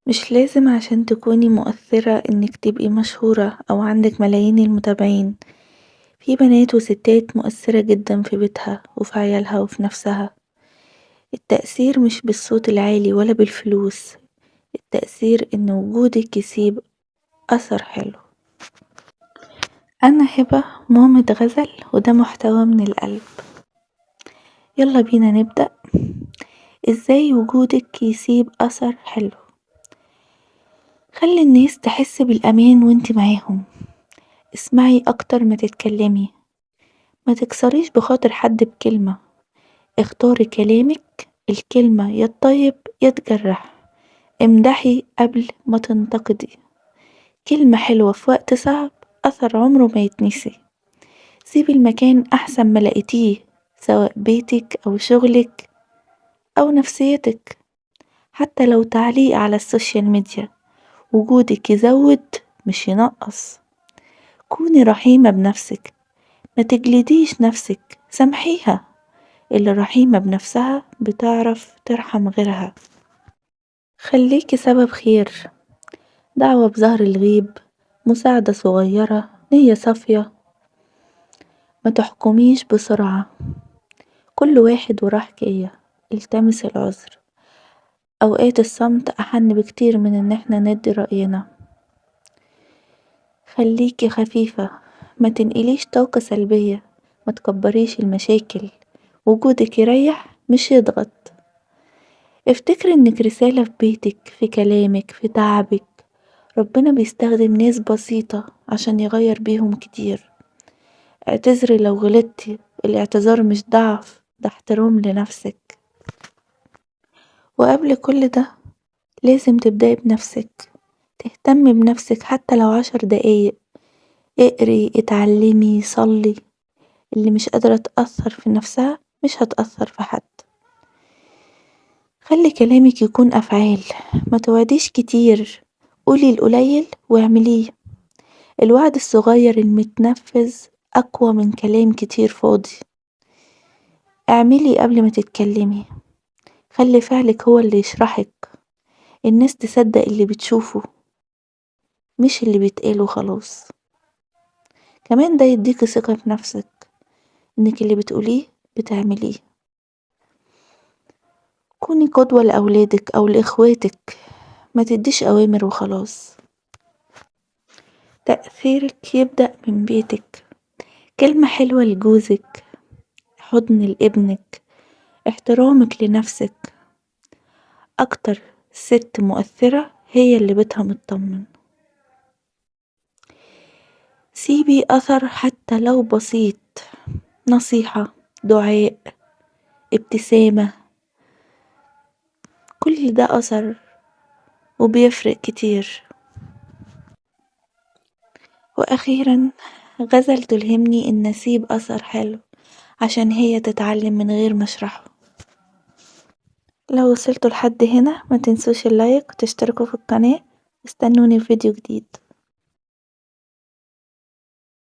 مش لازم عشان تكوني مؤثرة انك تبقي مشهورة او عندك ملايين المتابعين. في بنات وستات مؤثرة جدا في بيتها وفي عيالها وفي نفسها. التأثير مش بالصوت العالي ولا بالفلوس، التأثير ان وجودك يسيب اثر حلو. انا هبة مامة غزل وده محتوى من القلب. يلا بينا نبدأ. ازاي وجودك يسيب اثر حلو؟ خلي الناس تحس بالامان وانت معاهم. اسمعي اكتر ما تتكلمي، ما تكسريش بخاطر حد بكلمة. اختاري كلامك، الكلمة يا تطيب يا تجرح. امدحي قبل ما تنتقدي، كلمة حلوة في وقت صعب أثر عمره ما يتنسي. سيبي المكان أحسن ما لقيتيه، سواء بيتك أو شغلك أو نفسيتك. حتى لو تعليق على السوشيال ميديا، وجودك يزود مش ينقص. كوني رحيمة بنفسك، ما تجلديش نفسك، سامحيها. اللي رحيمة بنفسها بتعرف ترحم غيرها. خليكي سبب خير، دعوة بظهر الغيب، مساعدة صغيرة، نية صافية. ما تحكميش بسرعة، كل واحد وراه حكاية، التمس العذر. اوقات الصمت احن بكتير من ان احنا ندي رأينا. خليكي خفيفة، ما تنقليش طاقة سلبية، ما تكبريش المشاكل. وجودك يريح مش يضغط. افتكري انك رسالة في بيتك، في كلامك، في تعبك. ربنا بيستخدم ناس بسيطة عشان يغير بيهم كتير. اعتذري لو غلطتي، الاعتذار مش ضعف، ده احترام لنفسك. وقبل كل ده لازم تبدأي بنفسك، تهتمي بنفسك حتى لو 10 دقايق. اقري، اتعلمي، صلي. اللي مش قادرة تأثر في نفسها مش هتأثر في حد. خلي كلامك يكون أفعال، ما توعديش كتير، قولي القليل واعمليه. الوعد الصغير المتنفذ أقوى من كلام كتير فاضي. اعملي قبل ما تتكلمي، خلي فعلك هو اللي يشرحك. الناس تصدق اللي بتشوفه مش اللي بيتقاله خلاص. كمان ده يديكي ثقة في نفسك، انك اللي بتقوليه بتعمليه. كوني قدوة لأولادك أو لإخواتك، ما تديش أوامر وخلاص. تأثيرك يبدأ من بيتك، كلمة حلوة لجوزك، حضن لابنك، احترامك لنفسك. أكتر ست مؤثرة هي اللي بيتها مطمن. سيبي أثر حتى لو بسيط، نصيحة، دعاء، ابتسامة. كل ده أثر وبيفرق كتير. وأخيرا، غزل تلهمني إن أسيب أثر حلو عشان هي تتعلم من غير ما أشرحه. لو وصلتوا لحد هنا ما تنسوش اللايك وتشتركوا في القناة، واستنوني في فيديو جديد.